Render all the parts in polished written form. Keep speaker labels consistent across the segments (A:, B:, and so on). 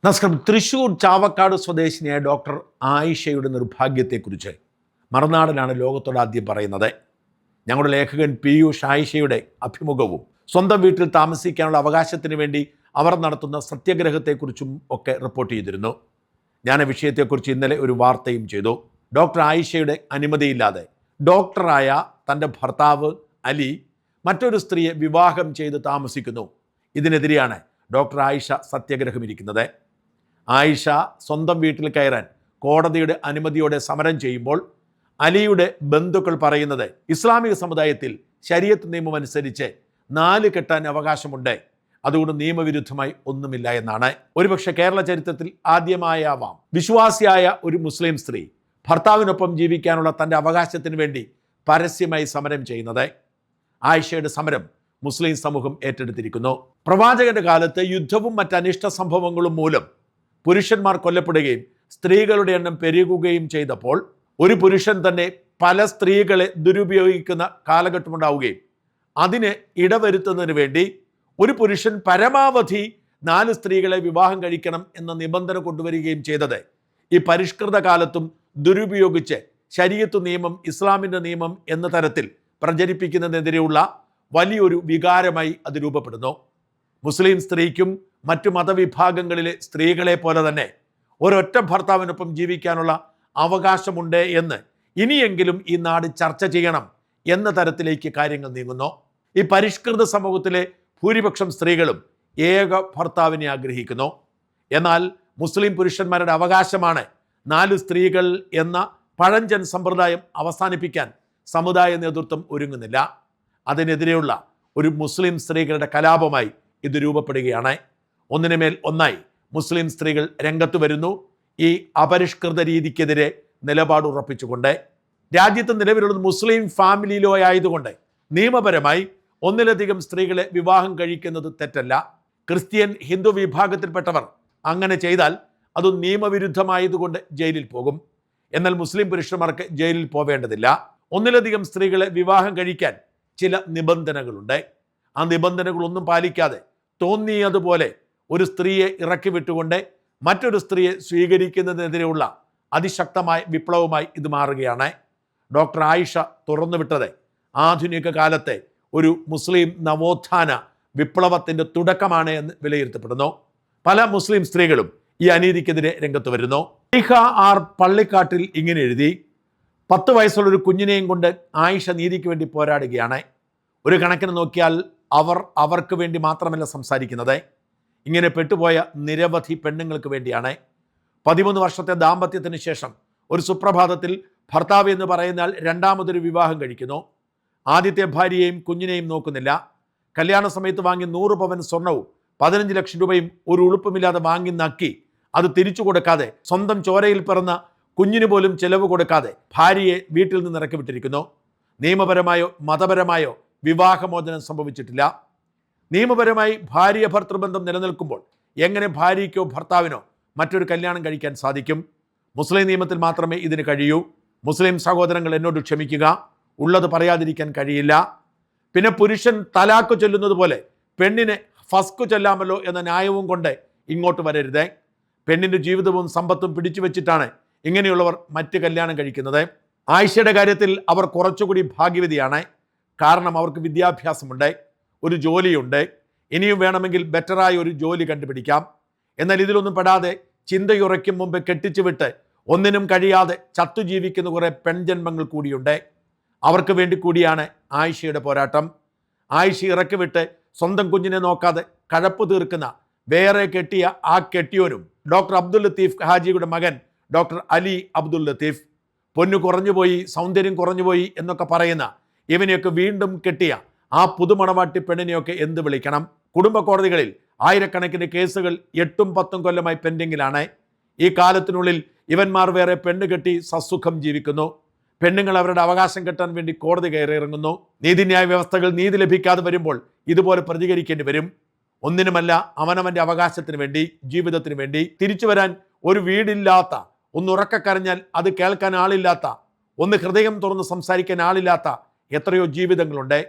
A: നമസ്കാരം. തൃശൂർ ചാവക്കാട് സ്വദേശിനിയായ ഡോക്ടർ ആയിഷയുടെ നിർഭാഗ്യത്തെക്കുറിച്ച് മറുനാടനാണ് ലോകത്തോട് ആദ്യം പറയുന്നത്. ഞങ്ങളുടെ ലേഖകൻ പീയൂഷ് ആയിഷയുടെ അഭിമുഖവും സ്വന്തം വീട്ടിൽ താമസിക്കാനുള്ള അവകാശത്തിന് വേണ്ടി അവർ നടത്തുന്ന സത്യാഗ്രഹത്തെക്കുറിച്ചും ഒക്കെ റിപ്പോർട്ട് ചെയ്തിരുന്നു. ഞാൻ ആ വിഷയത്തെക്കുറിച്ച് ഇന്നലെ ഒരു വാർത്തയും ചെയ്തു. ഡോക്ടർ ആയിഷയുടെ അനുമതിയില്ലാതെ ഡോക്ടറായ തൻ്റെ ഭർത്താവ് അലി മറ്റൊരു സ്ത്രീയെ വിവാഹം ചെയ്ത് താമസിക്കുന്നു. ഇതിനെതിരെയാണ് ഡോക്ടർ ആയിഷ സത്യാഗ്രഹം ഇരിക്കുന്നത്. ആയിഷ സ്വന്തം വീട്ടിൽ കയറാൻ കോടതിയുടെ അനുമതിയോടെ സമരം ചെയ്യുമ്പോൾ അലിയുടെ ബന്ധുക്കൾ പറയുന്നത് ഇസ്ലാമിക സമുദായത്തിൽ ശരീഅത്ത് നിയമം അനുസരിച്ച് 4 കെട്ടാൻ അവകാശമുണ്ട്, അതുകൊണ്ട് നിയമവിരുദ്ധമായി ഒന്നുമില്ല എന്നാണ്. ഒരുപക്ഷെ കേരള ചരിത്രത്തിൽ ആദ്യമായാവാം വിശ്വാസിയായ ഒരു മുസ്ലിം സ്ത്രീ ഭർത്താവിനൊപ്പം ജീവിക്കാനുള്ള തൻ്റെ അവകാശത്തിന് വേണ്ടി പരസ്യമായി സമരം ചെയ്യുന്നത്. ആയിഷയുടെ സമരം മുസ്ലിം സമൂഹം ഏറ്റെടുത്തിരിക്കുന്നു. പ്രവാചകന്റെ കാലത്ത് യുദ്ധവും മറ്റ് അനിഷ്ട സംഭവങ്ങളും മൂലം പുരുഷന്മാർ കൊല്ലപ്പെടുകയും സ്ത്രീകളുടെ എണ്ണം പെരുകുകയും ചെയ്തപ്പോൾ ഒരു പുരുഷൻ തന്നെ പല സ്ത്രീകളെ ദുരുപയോഗിക്കുന്ന കാലഘട്ടമുണ്ടാവുകയും അതിന് ഇടവരുത്തുന്നതിന് വേണ്ടി ഒരു പുരുഷൻ പരമാവധി 4 സ്ത്രീകളെ വിവാഹം കഴിക്കണം എന്ന നിബന്ധന കൊണ്ടുവരികയും ചെയ്തത് ഈ പരിഷ്കൃത കാലത്തും ദുരുപയോഗിച്ച് ശരീഅത്ത് നിയമം, ഇസ്ലാമിൻ്റെ നിയമം എന്ന തരത്തിൽ പ്രചരിപ്പിക്കുന്നതിനെതിരെയുള്ള വലിയൊരു വികാരമായി അത് രൂപപ്പെടുന്നു. മുസ്ലിം സ്ത്രീക്കും മറ്റു മതവിഭാഗങ്ങളിലെ സ്ത്രീകളെ പോലെ തന്നെ ഒരൊറ്റ ഭർത്താവിനൊപ്പം ജീവിക്കാനുള്ള അവകാശമുണ്ട് എന്ന് ഇനിയെങ്കിലും ഈ നാട് ചർച്ച ചെയ്യണം എന്ന തരത്തിലേക്ക് കാര്യങ്ങൾ നീങ്ങുന്നു. ഈ പരിഷ്കൃത സമൂഹത്തിലെ ഭൂരിപക്ഷം സ്ത്രീകളും ഏക ഭർത്താവിനെ ആഗ്രഹിക്കുന്നു. എന്നാൽ മുസ്ലിം പുരുഷന്മാരുടെ അവകാശമാണ് 4 സ്ത്രീകൾ എന്ന പഴഞ്ചൻ സമ്പ്രദായം അവസാനിപ്പിക്കാൻ സമുദായ നേതൃത്വം ഒരുങ്ങുന്നില്ല. അതിനെതിരെയുള്ള ഒരു മുസ്ലിം സ്ത്രീകളുടെ കലാപമായി ഇത് രൂപപ്പെടുകയാണ്. ഒന്നിനുമേൽ ഒന്നായി മുസ്ലിം സ്ത്രീകൾ രംഗത്ത് വരുന്നു. ഈ അപരിഷ്കൃത രീതിക്കെതിരെ നിലപാട് ഉറപ്പിച്ചുകൊണ്ട് രാജ്യത്ത് നിലവിലുള്ളത് മുസ്ലിം ഫാമിലി ലോ ആയതുകൊണ്ട് നിയമപരമായി ഒന്നിലധികം സ്ത്രീകളെ വിവാഹം കഴിക്കുന്നത് തെറ്റല്ല. ക്രിസ്ത്യൻ, ഹിന്ദു വിഭാഗത്തിൽപ്പെട്ടവർ അങ്ങനെ ചെയ്താൽ അത് നിയമവിരുദ്ധമായതുകൊണ്ട് ജയിലിൽ പോകും. എന്നാൽ മുസ്ലിം പുരുഷന്മാർക്ക് ജയിലിൽ പോവേണ്ടതില്ല. ഒന്നിലധികം സ്ത്രീകളെ വിവാഹം കഴിക്കാൻ ചില നിബന്ധനകളുണ്ട്. ആ നിബന്ധനകളൊന്നും പാലിക്കാതെ തോന്നിയതുപോലെ ഒരു സ്ത്രീയെ ഇറക്കി വിട്ടുകൊണ്ട് മറ്റൊരു സ്ത്രീയെ സ്വീകരിക്കുന്നതിനെതിരെയുള്ള അതിശക്തമായ വിപ്ലവമായി ഇത് മാറുകയാണ്. ഡോക്ടർ ആയിഷ തുറന്നുവിട്ടത് ആധുനിക കാലത്തെ ഒരു മുസ്ലിം നവോത്ഥാന വിപ്ലവത്തിൻ്റെ തുടക്കമാണ് എന്ന് വിലയിരുത്തപ്പെടുന്നു. പല മുസ്ലിം സ്ത്രീകളും ഈ അനീതിക്കെതിരെ രംഗത്ത് വരുന്നു. ഷീഖ ആർ പള്ളിക്കാട്ടിൽ ഇങ്ങനെ എഴുതി: 10 വയസ്സുള്ളൊരു കുഞ്ഞിനെയും കൊണ്ട് ആയിഷ നീതിക്ക് വേണ്ടി പോരാടുകയാണ്. ഒരു കണക്കിന് നോക്കിയാൽ അവർക്ക് വേണ്ടി മാത്രമല്ല സംസാരിക്കുന്നത്, ഇങ്ങനെ പെട്ടുപോയ നിരവധി പെണ്ണുങ്ങൾക്ക് വേണ്ടിയാണ്. 13 വർഷത്തെ ദാമ്പത്യത്തിന് ശേഷം ഒരു സുപ്രഭാതത്തിൽ ഭർത്താവ് എന്ന് പറയുന്നാൽ രണ്ടാമതൊരു വിവാഹം കഴിക്കുന്നു. ആദ്യത്തെ ഭാര്യയെയും കുഞ്ഞിനെയും നോക്കുന്നില്ല. കല്യാണ സമയത്ത് വാങ്ങി 100 പവൻ സ്വർണവും 15 ലക്ഷം രൂപയും ഒരു ഉളുപ്പുമില്ലാതെ വാങ്ങി നക്കി അത് തിരിച്ചു കൊടുക്കാതെ സ്വന്തം ചോരയിൽ പിറന്ന കുഞ്ഞിന് പോലും ചെലവ് കൊടുക്കാതെ ഭാര്യയെ വീട്ടിൽ നിന്ന് ഇറക്കി വിട്ടിരിക്കുന്നു. നിയമപരമായോ മതപരമായോ വിവാഹമോചനം സംഭവിച്ചിട്ടില്ല. നിയമപരമായി ഭാര്യ ഭർത്തൃബന്ധം നിലനിൽക്കുമ്പോൾ എങ്ങനെ ഭാര്യയ്ക്കോ ഭർത്താവിനോ മറ്റൊരു കല്യാണം കഴിക്കാൻ സാധിക്കും? മുസ്ലിം നിയമത്തിൽ മാത്രമേ ഇതിന് കഴിയൂ. മുസ്ലിം സഹോദരങ്ങൾ എന്നോട് ക്ഷമിക്കുക, ഉള്ളത് പറയാതിരിക്കാൻ കഴിയില്ല. പിന്നെ പുരുഷൻ തലാക്ക് ചൊല്ലുന്നത് പോലെ പെണ്ണിനെ ഫസ്കു ചൊല്ലാമല്ലോ എന്ന ന്യായവും കൊണ്ട് ഇങ്ങോട്ട് വരരുത്. പെണ്ണിൻ്റെ ജീവിതവും സമ്പത്തും പിടിച്ചു വെച്ചിട്ടാണ് ഇങ്ങനെയുള്ളവർ മറ്റ് കല്യാണം കഴിക്കുന്നത്. ആയിഷയുടെ കാര്യത്തിൽ അവർ കുറച്ചുകൂടി ഭാഗ്യവതിയാണ്. കാരണം അവർക്ക് വിദ്യാഭ്യാസമുണ്ട്, ഒരു ജോലിയുണ്ട്. ഇനിയും വേണമെങ്കിൽ ബെറ്ററായ ഒരു ജോലി കണ്ടുപിടിക്കാം. എന്നാൽ ഇതിലൊന്നും പെടാതെ ചിന്തയുറയ്ക്കും മുമ്പ് കെട്ടിച്ചു വിട്ട് ഒന്നിനും കഴിയാതെ ചത്തു ജീവിക്കുന്ന കുറേ പെൺജന്മങ്ങൾ കൂടിയുണ്ട്. അവർക്ക് വേണ്ടി കൂടിയാണ് ആയിഷയുടെ പോരാട്ടം. ആയിഷ ഇറക്കി വിട്ട് സ്വന്തം കുഞ്ഞിനെ നോക്കാതെ കഴപ്പ് തീർക്കുന്ന വേറെ കെട്ടിയ ആ കെട്ടിയോനും ഡോക്ടർ അബ്ദുൽ ലത്തീഫ് ഹാജിയുടെ മകൻ ഡോക്ടർ അലി അബ്ദുൽ ലത്തീഫ്. പൊന്നു കുറഞ്ഞുപോയി, സൗന്ദര്യം കുറഞ്ഞുപോയി എന്നൊക്കെ പറയുന്ന ഇവനെയൊക്കെ വീണ്ടും കെട്ടിയ ആ പുതുമണവാട്ടി പെണ്ണിനെയൊക്കെ എന്ത് വിളിക്കണം? കുടുംബ കോടതികളിൽ ആയിരക്കണക്കിന് കേസുകൾ 8ഉം 10ഉം കൊല്ലമായി പെൻഡിങ്ങിലാണ്. ഈ കാലത്തിനുള്ളിൽ ഇവന്മാർ വേറെ പെണ്ണ് കെട്ടി സസുഖം ജീവിക്കുന്നു. പെണ്ണുങ്ങൾ അവരുടെ അവകാശം കെട്ടാൻ വേണ്ടി കോടതി കയറിയിറങ്ങുന്നു. നീതിന്യായ വ്യവസ്ഥകൾ നീതി ലഭിക്കാതെ വരുമ്പോൾ ഇതുപോലെ പ്രതികരിക്കേണ്ടി വരും. ഒന്നിനുമല്ല, അവനവൻ്റെ അവകാശത്തിന് വേണ്ടി, ജീവിതത്തിന് വേണ്ടി തിരിച്ചു വരാൻ ഒരു വീടില്ലാത്ത, ഒന്നുറക്കക്കരഞ്ഞാൽ അത് കേൾക്കാൻ ആളില്ലാത്ത, ഒന്ന് ഹൃദയം തുറന്ന് സംസാരിക്കാൻ ആളില്ലാത്ത എത്രയോ ജീവിതങ്ങളുണ്ട്.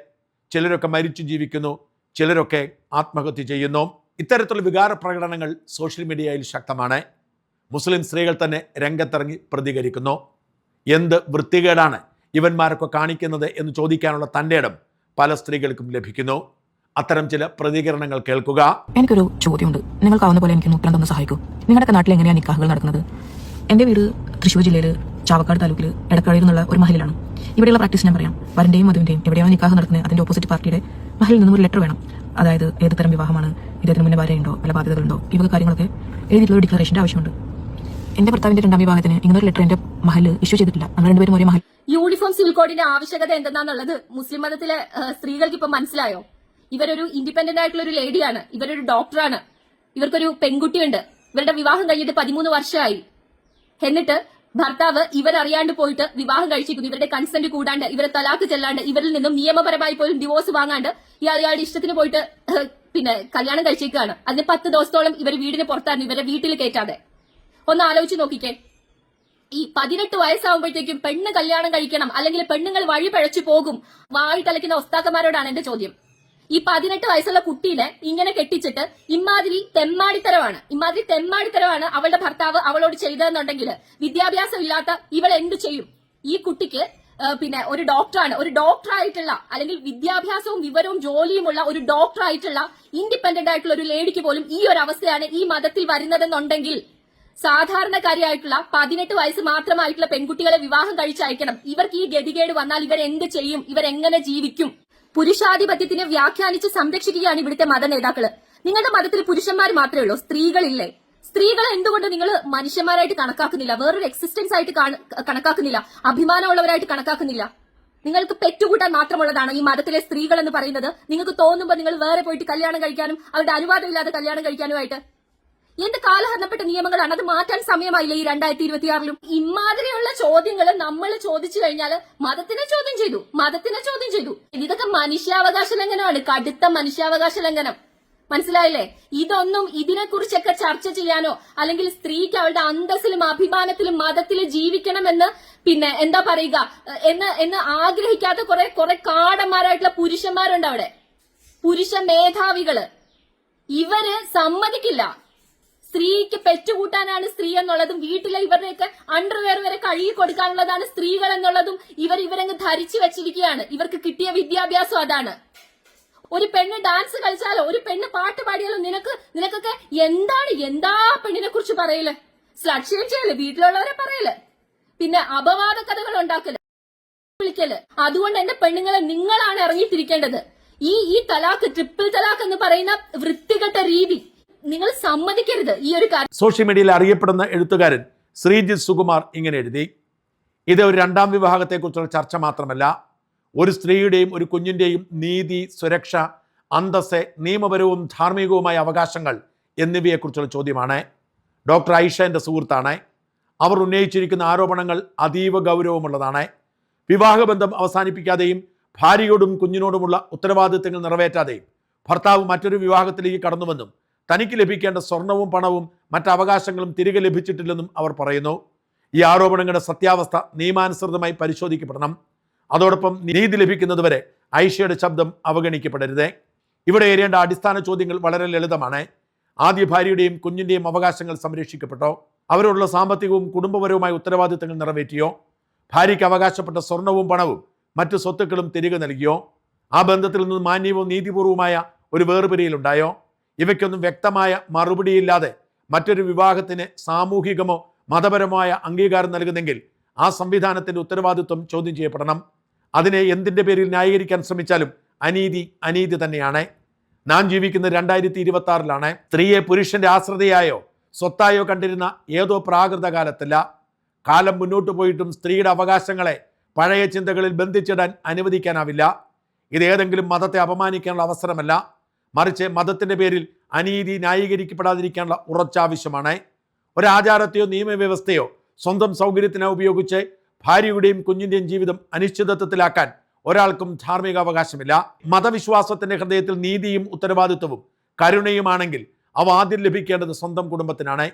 A: ചിലരൊക്കെ മരിച്ചു ജീവിക്കുന്നു, ചിലരൊക്കെ ആത്മഹത്യ ചെയ്യുന്നു. ഇത്തരത്തിലുള്ള വികാര പ്രകടനങ്ങൾ സോഷ്യൽ മീഡിയയിൽ ശക്തമാണ്. മുസ്ലിം സ്ത്രീകൾ തന്നെ രംഗത്തിറങ്ങി പ്രതികരിക്കുന്നു. എന്ത് വൃത്തികേടാണ് ഇവന്മാരൊക്കെ കാണിക്കുന്നത് എന്ന് ചോദിക്കാനുള്ള തൻ്റെ ഇടം പല സ്ത്രീകൾക്കും ലഭിക്കുന്നു. അത്തരം ചില പ്രതികരണങ്ങൾ കേൾക്കുക.
B: എനിക്കൊരു ചോദ്യമുണ്ട്, നിങ്ങൾക്കാവുന്ന പോലെ എനിക്ക് ഉത്തരം തന്ന് സഹായിക്കൂ. നിങ്ങളുടെ നാട്ടിൽ എങ്ങനെയാണ് നിക്കാഹുകൾ നടക്കുന്നത്? എൻ്റെ വീട് തൃശ്ശൂർ ജില്ലയിൽ ചാവക്കാട് താലൂക്കിൽ എടക്കാഴയിൽ നിന്നുള്ള ഒരു മഹലിലാണ്. ഇവിടെയുള്ള പ്രാക്ടീസ് ഞാൻ പറയാം. വരന്റെയും വധുവിന്റെയും എവിടെയാണ് നിക്കാഹ് നടക്കുന്നത് അതിന്റെ ഓപ്പോസിറ്റ് പാർട്ടിയുടെ മഹലിൽ നിന്നും ഒരു ലെറ്റർ വേണം. അതായത് ഏത് തരം വിവാഹമാണ്, ഇദ്ദേഹത്തിന് മുന്നേ ഭാര്യയുണ്ടോ, വല്ല ബാധ്യതകളുണ്ടോ, ഈ വക കാര്യങ്ങളൊക്കെ എഴുതിയിട്ടുള്ള ഡിക്ലറേഷന്റെ ആവശ്യമുണ്ട്. എന്റെ ഭർത്താവിന്റെ രണ്ടാം വിവാഹത്തിന് ഇങ്ങനൊരു ലെറ്റർ എന്റെ മഹല് ഇഷ്യൂ ചെയ്തിട്ടില്ല. നമ്മൾ രണ്ടുപേരും ഒരേ മഹൽ.
C: യൂണിഫോം സിവിൽ കോഡിന്റെ ആവശ്യകത എന്തെന്നാന്നുള്ളത് മുസ്ലിം മതത്തിലെ സ്ത്രീകൾക്ക് ഇപ്പൊ മനസ്സിലായോ? ഇവരൊരു ഇൻഡിപെൻഡന്റ് ആയിട്ടുള്ള ഒരു ലേഡിയാണ്, ഇവരൊരു ഡോക്ടറാണ്, ഇവർക്കൊരു പെൺകുട്ടിയുണ്ട്, ഇവരുടെ വിവാഹം കഴിഞ്ഞിട്ട് 13 വർഷമായി. എന്നിട്ട് ഭർത്താവ് ഇവരറിയാണ്ട് പോയിട്ട് വിവാഹം കഴിച്ചിരിക്കുന്നു. ഇവരുടെ കൺസെന്റ് കൂടാണ്ട്, ഇവരെ തലാക്ക് ചെല്ലാണ്ട്, ഇവരിൽ നിന്നും നിയമപരമായി പോലും ഡിവോഴ്സ് വാങ്ങാണ്ട് ഇയാളുടെ ഇഷ്ടത്തിന് പോയിട്ട് പിന്നെ കല്യാണം കഴിച്ചേക്കാണ്. അതിന് 10 ദിവസത്തോളം ഇവർ വീടിന് പുറത്തായിരുന്നു, ഇവരെ വീട്ടിൽ കയറ്റാതെ. ഒന്ന് ആലോചിച്ച് നോക്കിക്കേ. ഈ 18 വയസ്സാകുമ്പോഴത്തേക്കും പെണ്ണ് കല്യാണം കഴിക്കണം, അല്ലെങ്കിൽ പെണ്ണുങ്ങൾ വഴി പഴച്ചു പോകും, വാഴി തലയ്ക്കുന്ന ഒസ്താക്കന്മാരോടാണ് എന്റെ ചോദ്യം. ഈ 18 വയസ്സുള്ള കുട്ടീനെ ഇങ്ങനെ കെട്ടിച്ചിട്ട് ഇമാതിരി തെമ്മാടിത്തരമാണ് അവളുടെ ഭർത്താവ് അവളോട് ചെയ്തതെന്നുണ്ടെങ്കിൽ വിദ്യാഭ്യാസം ഇല്ലാത്ത ഇവൾ എന്ത് ചെയ്യും? ഈ കുട്ടിക്ക് പിന്നെ ഒരു ഡോക്ടറാണ്, ഒരു ഡോക്ടറായിട്ടുള്ള അല്ലെങ്കിൽ വിദ്യാഭ്യാസവും വിവരവും ജോലിയുമുള്ള ഒരു ഡോക്ടറായിട്ടുള്ള ഇൻഡിപെൻഡന്റ് ആയിട്ടുള്ള ഒരു ലേഡിക്ക് പോലും ഈ ഒരു അവസ്ഥയാണ് ഈ മതത്തിൽ വരുന്നതെന്നുണ്ടെങ്കിൽ സാധാരണക്കാരിയായിട്ടുള്ള 18 വയസ്സ് മാത്രമായിട്ടുള്ള പെൺകുട്ടികളെ വിവാഹം കഴിച്ചയക്കണം. ഇവർക്ക് ഈ ഗതികേട് വന്നാൽ ഇവരെന്ത് ചെയ്യും? ഇവരെങ്ങനെ ജീവിക്കും? പുരുഷാധിപത്യത്തിനെ വ്യാഖ്യാനിച്ച് സംരക്ഷിക്കുകയാണ് ഇവിടുത്തെ മത നേതാക്കള്. നിങ്ങളുടെ മതത്തിൽ പുരുഷന്മാർ മാത്രമേ ഉള്ളൂ, സ്ത്രീകളില്ലേ? സ്ത്രീകളെ എന്തുകൊണ്ട് നിങ്ങൾ മനുഷ്യന്മാരായിട്ട് കണക്കാക്കുന്നില്ല, വേറൊരു എക്സിസ്റ്റൻസ് ആയിട്ട് കണക്കാക്കുന്നില്ല, അഭിമാനമുള്ളവരായിട്ട് കണക്കാക്കുന്നില്ല? നിങ്ങൾക്ക് പെറ്റുകൂട്ടാൻ മാത്രമുള്ളതാണ് ഈ മതത്തിലെ സ്ത്രീകൾ എന്ന് പറയുന്നത്. നിങ്ങൾക്ക് തോന്നുമ്പോൾ നിങ്ങൾ വേറെ പോയിട്ട് കല്യാണം കഴിക്കാനും അവരുടെ അനുവാദമില്ലാതെ കല്യാണം കഴിക്കാനുമായിട്ട് എന്ത് കാലഹരണപ്പെട്ട നിയമങ്ങളാണ്? അത് മാറ്റാൻ സമയമായില്ല ഈ 2026-ലും? ഇമാതിരിയുള്ള ചോദ്യങ്ങൾ നമ്മൾ ചോദിച്ചു കഴിഞ്ഞാൽ മതത്തിനെ ചോദ്യം ചെയ്തു. ഇതൊക്കെ മനുഷ്യാവകാശ ലംഘനമാണ്, കടുത്ത മനുഷ്യാവകാശ ലംഘനം. മനസ്സിലായില്ലേ? ഇതിനെക്കുറിച്ചൊക്കെ ചർച്ച ചെയ്യാനോ അല്ലെങ്കിൽ സ്ത്രീക്ക് അവളുടെ അന്തസ്സിലും അഭിമാനത്തിലും മതത്തിൽ ജീവിക്കണമെന്ന് പിന്നെ എന്താ പറയുക എന്ന് ആഗ്രഹിക്കാത്ത കുറെ കാടന്മാരായിട്ടുള്ള പുരുഷന്മാരുണ്ട് അവിടെ, പുരുഷ മേധാവികള്. ഇവര് സമ്മതിക്കില്ല. സ്ത്രീക്ക് പെറ്റുകൂട്ടാനാണ് സ്ത്രീ എന്നുള്ളതും വീട്ടിലെ ഇവരുടെയൊക്കെ അണ്ടർവെയർ വരെ കഴുകി കൊടുക്കാനുള്ളതാണ് സ്ത്രീകൾ എന്നുള്ളതും ഇവരങ്ങ് ധരിച്ചു വെച്ചിരിക്കുകയാണ്. ഇവർക്ക് കിട്ടിയ വിദ്യാഭ്യാസം അതാണ്. ഒരു പെണ്ണ് ഡാൻസ് കളിച്ചാലോ, ഒരു പെണ്ണ് പാട്ട് പാടിയാലോ നിനക്കൊക്കെ എന്താ പെണ്ണിനെ കുറിച്ച് പറയല്? സ്ലട്ട് ഷെയിം ചെയ്യല്, വീട്ടിലുള്ളവരെ പറയല്, പിന്നെ അപവാദ കഥകൾ ഉണ്ടാക്കല്, വിളിക്കല്. അതുകൊണ്ട് എന്റെ പെണ്ണുങ്ങളെ നിങ്ങളാണ് ഇറങ്ങിത്തിരിക്കേണ്ടത്. ഈ തലാക്ക്, ട്രിപ്പിൾ തലാക്ക് എന്ന് പറയുന്ന വൃത്തികെട്ട രീതി നിങ്ങൾ സമ്മതിക്കരുത്. ഈ ഒരു കാര്യം
A: സോഷ്യൽ മീഡിയയിൽ അറിയപ്പെടുന്ന എഴുത്തുകാരൻ ശ്രീജിത്ത് സുകുമാർ ഇങ്ങനെ എഴുതി. ഇത് ഒരു രണ്ടാം വിവാഹത്തെക്കുറിച്ചുള്ള ചർച്ച മാത്രമല്ല, ഒരു സ്ത്രീയുടെയും ഒരു കുഞ്ഞിൻ്റെയും നീതി, സുരക്ഷ, അന്തസ്സ്, നിയമപരവും ധാർമ്മികവുമായ അവകാശങ്ങൾ എന്നിവയെക്കുറിച്ചുള്ള ചോദ്യമാണ്. ഡോക്ടർ ആയിഷ എൻ്റെ സുഹൃത്താണ്. അവർ ഉന്നയിച്ചിരിക്കുന്ന ആരോപണങ്ങൾ അതീവ ഗൗരവമുള്ളതാണ്. വിവാഹബന്ധം അവസാനിപ്പിക്കാതെയും ഭാര്യയോടും കുഞ്ഞിനോടുമുള്ള ഉത്തരവാദിത്തങ്ങൾ നിറവേറ്റാതെയും ഭർത്താവ് മറ്റൊരു വിവാഹത്തിലേക്ക് കടന്നുവെന്നും തനിക്ക് ലഭിക്കേണ്ട സ്വർണവും പണവും മറ്റ് അവകാശങ്ങളും തിരികെ ലഭിച്ചിട്ടില്ലെന്നും അവർ പറയുന്നു. ഈ ആരോപണങ്ങളുടെ സത്യാവസ്ഥ നിയമാനുസൃതമായി പരിശോധിക്കപ്പെടണം. അതോടൊപ്പം നീതി ലഭിക്കുന്നതുവരെ ആയിഷയുടെ ശബ്ദം അവഗണിക്കപ്പെടരുത്. ഇവിടെ ഏറേണ്ട അടിസ്ഥാന ചോദ്യങ്ങൾ വളരെ ലളിതമാണ്. ആദ്യ ഭാര്യയുടെയും കുഞ്ഞിൻ്റെയും അവകാശങ്ങൾ സംരക്ഷിക്കപ്പെട്ടോ? അവരോടുള്ള സാമ്പത്തികവും കുടുംബപരവുമായ ഉത്തരവാദിത്തങ്ങൾ നിറവേറ്റിയോ? ഭാര്യയ്ക്ക് അവകാശപ്പെട്ട സ്വർണവും പണവും മറ്റു സ്വത്തുക്കളും തിരികെ നൽകിയോ? ആ ബന്ധത്തിൽ നിന്ന് മാന്യവും നീതിപൂർവമായ ഒരു വേർപിരിയലുണ്ടായോ? ഇവയ്ക്കൊന്നും വ്യക്തമായ മറുപടിയില്ലാതെ മറ്റൊരു വിവാഹത്തിന് സാമൂഹികമോ മതപരമായ അംഗീകാരം നൽകുന്നെങ്കിൽ ആ സംവിധാനത്തിൻ്റെ ഉത്തരവാദിത്വം ചോദ്യം ചെയ്യപ്പെടണം. അതിനെ എന്തിൻ്റെ പേരിൽ ന്യായീകരിക്കാൻ ശ്രമിച്ചാലും അനീതി തന്നെയാണ്. നാം ജീവിക്കുന്ന 2026-ലാണ്. സ്ത്രീയെ പുരുഷന്റെ ആശ്രിതയായോ സ്വത്തായോ കണ്ടിരുന്ന ഏതോ പ്രാകൃത കാലത്തല്ല. കാലം മുന്നോട്ട് പോയിട്ടും സ്ത്രീയുടെ അവകാശങ്ങളെ പഴയ ചിന്തകളിൽ ബന്ധിച്ചിടാൻ അനുവദിക്കാനാവില്ല. ഇതേതെങ്കിലും മതത്തെ അപമാനിക്കാനുള്ള അവസരമല്ല, മറിച്ച് മതത്തിൻ്റെ പേരിൽ അനീതി ന്യായീകരിക്കപ്പെടാതിരിക്കാനുള്ള ഉറച്ചാവശ്യമാണ്. ഒരാചാരത്തെയോ നിയമവ്യവസ്ഥയോ സ്വന്തം സൗകര്യത്തിനായി ഉപയോഗിച്ച് ഭാര്യയുടെയും കുഞ്ഞിൻ്റെയും ജീവിതം അനിശ്ചിതത്വത്തിലാക്കാൻ ഒരാൾക്കും ധാർമ്മിക അവകാശമില്ല. മതവിശ്വാസത്തിൻ്റെ ഹൃദയത്തിൽ നീതിയും ഉത്തരവാദിത്വവും കരുണയുമാണെങ്കിൽ അവ ആദ്യം ലഭിക്കേണ്ടത് സ്വന്തം കുടുംബത്തിനാണ്.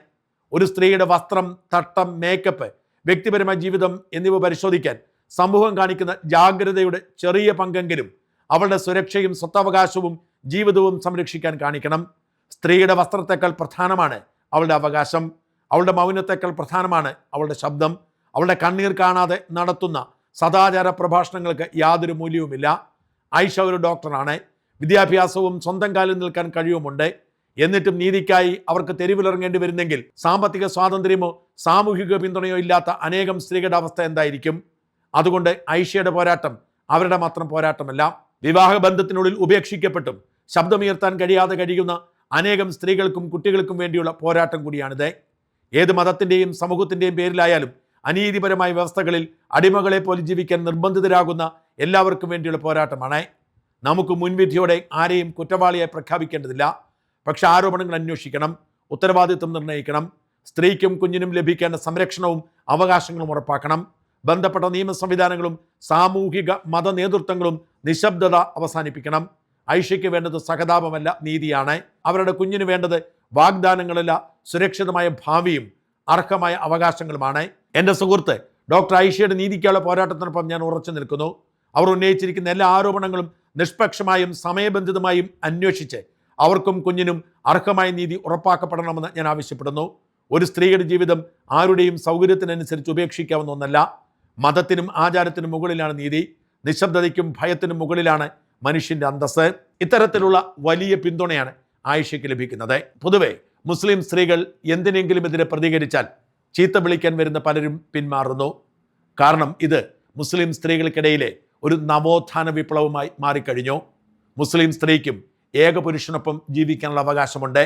A: ഒരു സ്ത്രീയുടെ വസ്ത്രം, തട്ടം, മേക്കപ്പ്, വ്യക്തിപരമായ ജീവിതം എന്നിവ പരിശോധിക്കാൻ സമൂഹം കാണിക്കുന്ന ജാഗ്രതയുടെ ചെറിയ പങ്കെങ്കിലും അവളുടെ സുരക്ഷയും സ്വത്തവകാശവും ജീവിതവും സംരക്ഷിക്കാൻ കാണിക്കണം. സ്ത്രീയുടെ വസ്ത്രത്തേക്കാൾ പ്രധാനമാണ് അവളുടെ അവകാശം, അവളുടെ മൗനത്തേക്കാൾ പ്രധാനമാണ് അവളുടെ ശബ്ദം. അവളുടെ കണ്ണീർ കാണാതെ നടത്തുന്ന സദാചാര പ്രഭാഷണങ്ങൾക്ക് യാതൊരു മൂല്യവുമില്ല. ആയിഷ ഒരു ഡോക്ടറാണ്, വിദ്യാഭ്യാസവും സ്വന്തം കാലിൽ നിൽക്കാൻ കഴിവുമുണ്ട്. എന്നിട്ടും നീതിക്കായി അവർക്ക് തെരുവിലിറങ്ങേണ്ടി വരുന്നെങ്കിൽ സാമ്പത്തിക സ്വാതന്ത്ര്യമോ സാമൂഹിക പിന്തുണയോ ഇല്ലാത്ത അനേകം സ്ത്രീകളുടെ അവസ്ഥ എന്തായിരിക്കും? അതുകൊണ്ട് ആയിഷയുടെ പോരാട്ടം അവരുടെ മാത്രം പോരാട്ടമല്ല. വിവാഹബന്ധത്തിനുള്ളിൽ ഉപേക്ഷിക്കപ്പെട്ടും ശബ്ദമുയർത്താൻ കഴിയാതെ കഴിയുന്ന അനേകം സ്ത്രീകൾക്കും കുട്ടികൾക്കും വേണ്ടിയുള്ള പോരാട്ടം കൂടിയാണിത്. ഏത് മതത്തിൻ്റെയും സമൂഹത്തിൻ്റെയും പേരിലായാലും അനീതിപരമായ വ്യവസ്ഥകളിൽ അടിമകളെ പോലെ ജീവിക്കാൻ നിർബന്ധിതരാകുന്ന എല്ലാവർക്കും വേണ്ടിയുള്ള പോരാട്ടമാണ്. നമുക്ക് മുൻവിധിയോടെ ആരെയും കുറ്റവാളിയായി പ്രഖ്യാപിക്കേണ്ടതില്ല. പക്ഷെ ആരോപണങ്ങൾ അന്വേഷിക്കണം, ഉത്തരവാദിത്വം നിർണ്ണയിക്കണം. സ്ത്രീക്കും കുഞ്ഞിനും ലഭിക്കേണ്ട സംരക്ഷണവും അവകാശങ്ങളും ഉറപ്പാക്കണം. ബന്ധപ്പെട്ട നിയമ സംവിധാനങ്ങളും സാമൂഹിക മത നേതൃത്വങ്ങളും നിശബ്ദത അവസാനിപ്പിക്കണം. ആയിഷയ്ക്ക് വേണ്ടത് സഹതാപമല്ല, നീതിയാണ്. അവരുടെ കുഞ്ഞിന് വേണ്ടത് വാഗ്ദാനങ്ങളല്ല, സുരക്ഷിതമായ ഭാവിയും അർഹമായ അവകാശങ്ങളുമാണ്. എൻ്റെ സുഹൃത്ത് ഡോക്ടർ ആയിഷയുടെ നീതിക്കുള്ള പോരാട്ടത്തിനൊപ്പം ഞാൻ ഉറച്ചു നിൽക്കുന്നു. അവർ ഉന്നയിച്ചിരിക്കുന്ന എല്ലാ ആരോപണങ്ങളും നിഷ്പക്ഷമായും സമയബന്ധിതമായും അന്വേഷിച്ച് അവർക്കും കുഞ്ഞിനും അർഹമായ നീതി ഉറപ്പാക്കപ്പെടണമെന്ന് ഞാൻ ആവശ്യപ്പെടുന്നു. ഒരു സ്ത്രീയുടെ ജീവിതം ആരുടെയും സൗകര്യത്തിനനുസരിച്ച് ഉപേക്ഷിക്കാവുന്ന ഒന്നല്ല. മതത്തിനും ആചാരത്തിനും മുകളിലാണ് നീതി, നിശബ്ദതയ്ക്കും ഭയത്തിനും മുകളിലാണ് മനുഷ്യൻ്റെ അന്തസ്സ്. ഇത്തരത്തിലുള്ള വലിയ പിന്തുണയാണ് ആയിഷയ്ക്ക് ലഭിക്കുന്നത്. പൊതുവെ മുസ്ലിം സ്ത്രീകൾ എന്തിനെങ്കിലും എതിരെ പ്രതികരിച്ചാൽ ചീത്ത വിളിക്കാൻ വരുന്ന പലരും പിന്മാറുന്നു. കാരണം ഇത് മുസ്ലിം സ്ത്രീകൾക്കിടയിലെ ഒരു നവോത്ഥാന വിപ്ലവമായി മാറിക്കഴിഞ്ഞു. മുസ്ലിം സ്ത്രീക്കും ഏകപുരുഷനൊപ്പം ജീവിക്കാനുള്ള അവകാശമുണ്ട്.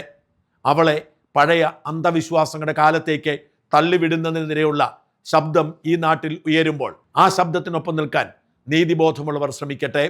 A: അവളെ പഴയ അന്ധവിശ്വാസങ്ങളുടെ കാലത്തേക്ക് തള്ളിവിടുന്നതിനെതിരെയുള്ള ശബ്ദം ഈ നാട്ടിൽ ഉയരുമ്പോൾ ആ ശബ്ദത്തിനൊപ്പം നിൽക്കാൻ നീതിബോധമുള്ളവർ ശ്രമിക്കട്ടെ.